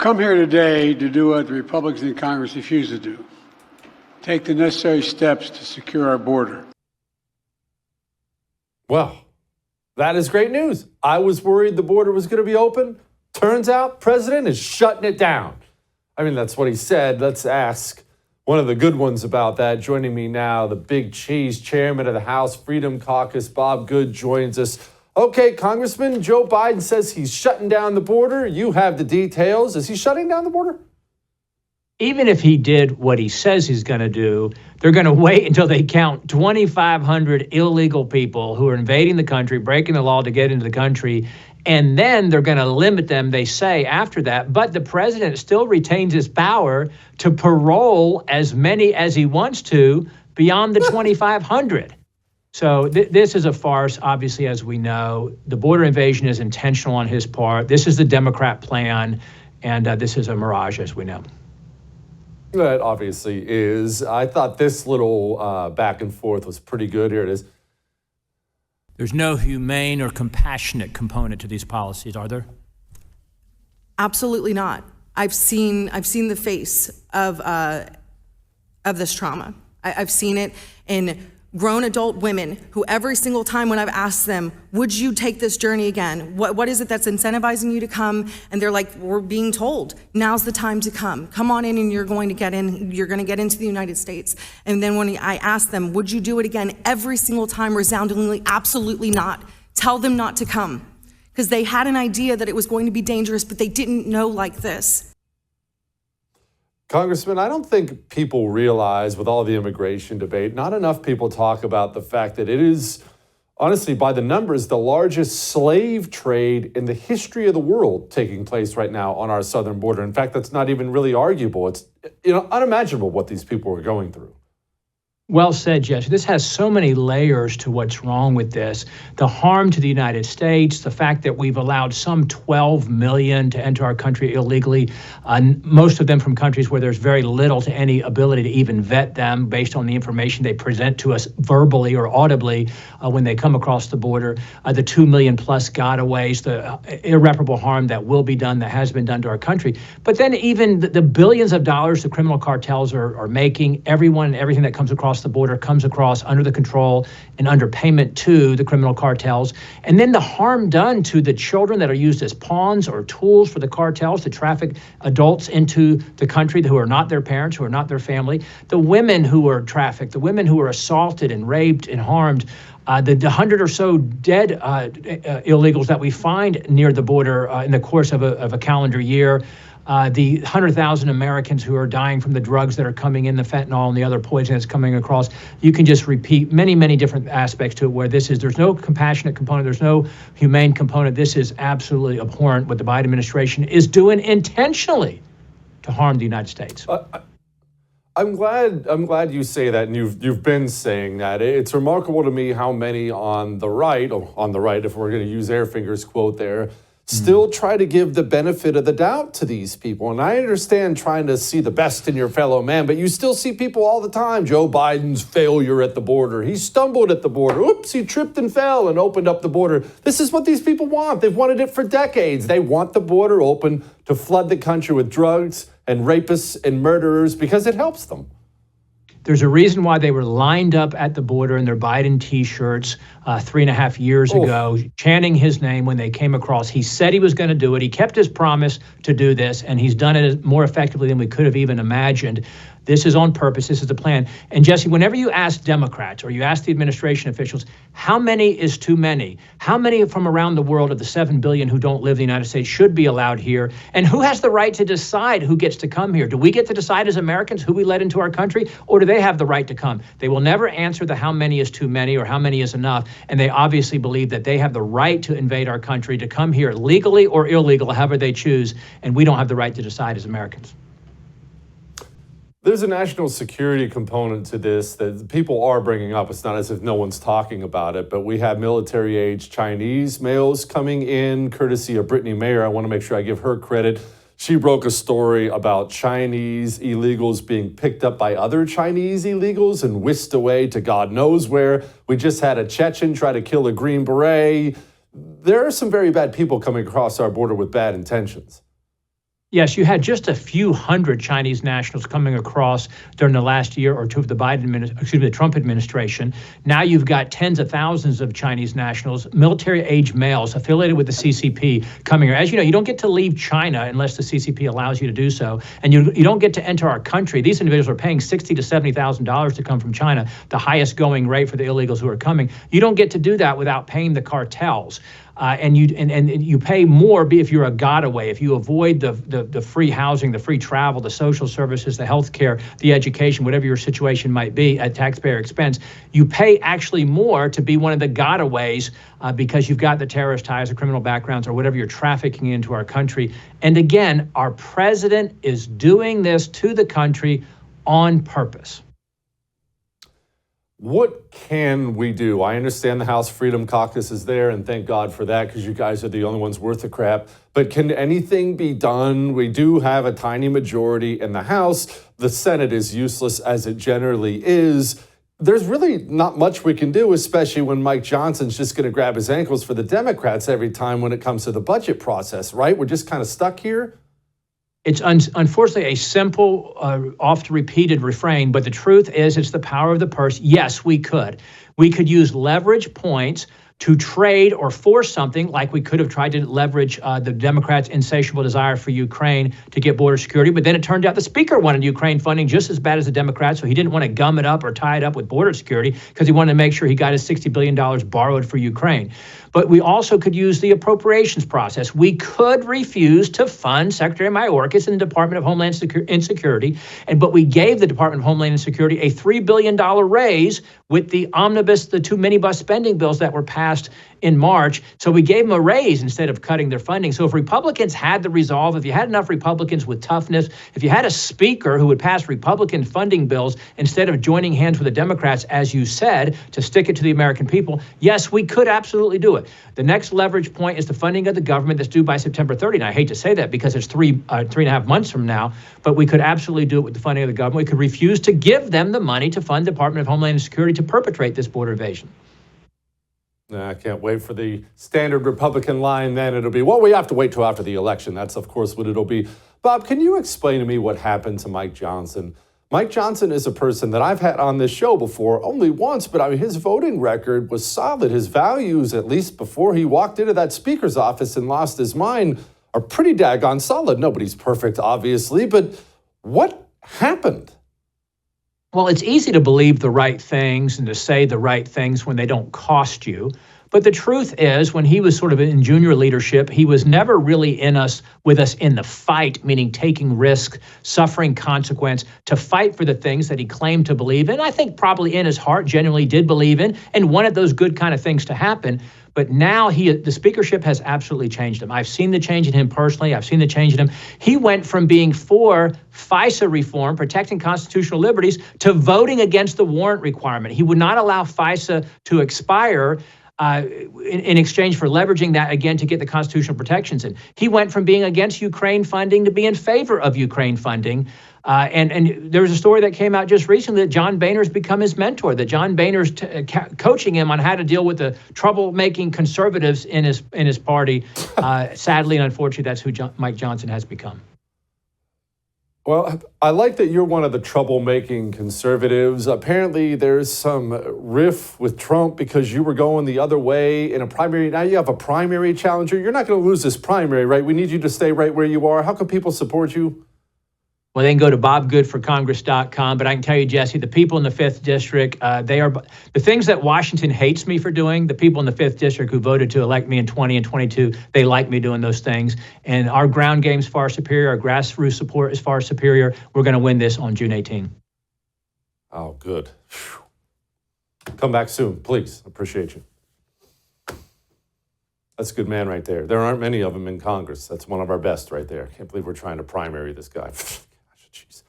come here today to do what the Republicans in Congress refuse to do. Take the necessary steps to secure our border. Well, that is great news. I was worried the border was going to be open. Turns out, President is shutting it down. I mean, that's what he said. Let's ask one of the good ones about that. Joining me now, the Big Cheese chairman of the House Freedom Caucus, Bob Good, joins us. Okay, Congressman, Joe Biden says he's shutting down the border. You have the details. Is he shutting down the border? Even if he did what he says he's going to do, they're going to wait until they count 2,500 illegal people who are invading the country, breaking the law to get into the country, and then they're going to limit them, they say, after that. But the president still retains his power to parole as many as he wants to beyond the 2,500. So this is a farce, obviously, as we know. The border invasion is intentional on his part. This is the Democrat plan, and this is a mirage, as we know. That obviously is. I thought this little back and forth was pretty good. Here it is. There's no humane or compassionate component to these policies, are there? Absolutely not. I've seen the face of this trauma. I've seen it in grown adult women who every single time when I've asked them, would you take this journey again? What is it that's incentivizing you to come? And they're like, we're being told, now's the time to come. Come on in and you're going to get into the United States. And then when I ask them, would you do it again? Every single time, resoundingly, absolutely not. Tell them not to come. Because they had an idea that it was going to be dangerous, but they didn't know like this. Congressman, I don't think people realize with all the immigration debate, not enough people talk about the fact that it is, honestly, by the numbers, the largest slave trade in the history of the world taking place right now on our southern border. In fact, that's not even really arguable. It's unimaginable what these people are going through. Well said, Jesse. This has so many layers to what's wrong with this. The harm to the United States, the fact that we've allowed some 12 million to enter our country illegally, most of them from countries where there's very little to any ability to even vet them based on the information they present to us verbally or audibly when they come across the border, the 2 million plus gotaways, the irreparable harm that will be done, that has been done to our country. But then even the billions of dollars the criminal cartels are making, everyone and everything that comes across the border comes across under the control and under payment to the criminal cartels. And then the harm done to the children that are used as pawns or tools for the cartels to traffic adults into the country who are not their parents, who are not their family, the women who are trafficked, the women who are assaulted and raped and harmed, the 100 or so dead illegals that we find near the border in the course of a calendar year, the 100,000 Americans who are dying from the drugs that are coming in, the fentanyl and the other poison that's coming across. You can just repeat many, many different aspects to it where there's no compassionate component, there's no humane component. This is absolutely abhorrent what the Biden administration is doing intentionally to harm the United States. I'm glad you say that, and you've been saying that. It's remarkable to me how many on the right, if we're going to use Airfinger's quote there, still try to give the benefit of the doubt to these people. And I understand trying to see the best in your fellow man, but you still see people all the time. Joe Biden's failure at the border. He stumbled at the border. Oops, he tripped and fell and opened up the border. This is what these people want. They've wanted it for decades. They want the border open to flood the country with drugs and rapists and murderers because it helps them. There's a reason why they were lined up at the border in their Biden T-shirts 3.5 years ago, chanting his name when they came across. He said he was going to do it. He kept his promise to do this, and he's done it more effectively than we could have even imagined. This is on purpose. This is the plan. And Jesse, whenever you ask Democrats or you ask the administration officials, how many is too many? How many from around the world of the 7 billion who don't live in the United States should be allowed here? And who has the right to decide who gets to come here? Do we get to decide as Americans who we let into our country, or do they have the right to come? They will never answer the how many is too many or how many is enough. And they obviously believe that they have the right to invade our country, to come here legally or illegal, however they choose. And we don't have the right to decide as Americans. There's a national security component to this that people are bringing up. It's not as if no one's talking about it, but we have military-age Chinese males coming in, courtesy of Brittany Mayer. I want to make sure I give her credit. She broke a story about Chinese illegals being picked up by other Chinese illegals and whisked away to God knows where. We just had a Chechen try to kill a Green Beret. There are some very bad people coming across our border with bad intentions. Yes, you had just a few hundred Chinese nationals coming across during the last year or two of the the Trump administration. Now you've got tens of thousands of Chinese nationals, military-age males affiliated with the CCP coming here. As you know, you don't get to leave China unless the CCP allows you to do so, and you don't get to enter our country. These individuals are paying $60,000 to $70,000 to come from China, the highest going rate for the illegals who are coming. You don't get to do that without paying the cartels. And you pay more if you're a godaway, if you avoid the free housing, the free travel, the social services, the health care, the education, whatever your situation might be at taxpayer expense. You pay actually more to be one of the gotaways because you've got the terrorist ties or criminal backgrounds or whatever you're trafficking into our country. And again, our president is doing this to the country on purpose. What can we do? I understand the House Freedom Caucus is there, and thank God for that, because you guys are the only ones worth the crap. But can anything be done? We do have a tiny majority in the House. The Senate is useless as it generally is. There's really not much we can do, especially when Mike Johnson's just going to grab his ankles for the Democrats every time when it comes to the budget process, right? We're just kind of stuck here. It's unfortunately a simple, oft-repeated refrain, but the truth is it's the power of the purse. Yes, we could. We could use leverage points to trade or force something, like we could have tried to leverage the Democrats' insatiable desire for Ukraine to get border security. But then it turned out the speaker wanted Ukraine funding just as bad as the Democrats, so he didn't want to gum it up or tie it up with border security because he wanted to make sure he got his $60 billion borrowed for Ukraine. But we also could use the appropriations process. We could refuse to fund Secretary Mayorkas and the Department of Homeland Security, but we gave the Department of Homeland Security a $3 billion raise with the omnibus, the two minibus spending bills that were passed in March. So we gave them a raise instead of cutting their funding. So if Republicans had the resolve, if you had enough Republicans with toughness, if you had a speaker who would pass Republican funding bills instead of joining hands with the Democrats, as you said, to stick it to the American people, yes, we could absolutely do it. The next leverage point is the funding of the government that's due by September 30. And I hate to say that because it's three and a half months from now, but we could absolutely do it with the funding of the government. We could refuse to give them the money to fund the Department of Homeland Security to perpetrate this border invasion. I can't wait for the standard Republican line then. It'll be, well, we have to wait till after the election. That's, of course, what it'll be. Bob, can you explain to me what happened to Mike Johnson? Mike Johnson is a person that I've had on this show before, only once, but I mean, his voting record was solid. His values, at least before he walked into that speaker's office and lost his mind, are pretty daggone solid. Nobody's perfect, obviously, but what happened? Well, it's easy to believe the right things and to say the right things when they don't cost you. But the truth is, when he was sort of in junior leadership, he was never really with us in the fight, meaning taking risks, suffering consequence, to fight for the things that he claimed to believe in. I think probably in his heart genuinely did believe in and wanted those good kind of things to happen. But now the speakership has absolutely changed him. I've seen the change in him personally. I've seen the change in him. He went from being for FISA reform, protecting constitutional liberties, to voting against the warrant requirement. He would not allow FISA to expire in exchange for leveraging that again to get the constitutional protections in. He went from being against Ukraine funding to be in favor of Ukraine funding. And there was a story that came out just recently that John Boehner's become his mentor, that John Boehner's coaching him on how to deal with the troublemaking conservatives in his party. Sadly and unfortunately, that's who Mike Johnson has become. Well, I like that you're one of the troublemaking conservatives. Apparently, there's some riff with Trump because you were going the other way in a primary. Now you have a primary challenger. You're not going to lose this primary, right? We need you to stay right where you are. How can people support you? Well, they can go to bobgoodforcongress.com. But I can tell you, Jesse, the people in the 5th District, they are the things that Washington hates me for doing. The people in the 5th District who voted to elect me in 20 and 22, they like me doing those things. And our ground game is far superior. Our grassroots support is far superior. We're going to win this on June 18. Oh, good. Come back soon, please. Appreciate you. That's a good man right there. There aren't many of them in Congress. That's one of our best right there. Can't believe we're trying to primary this guy.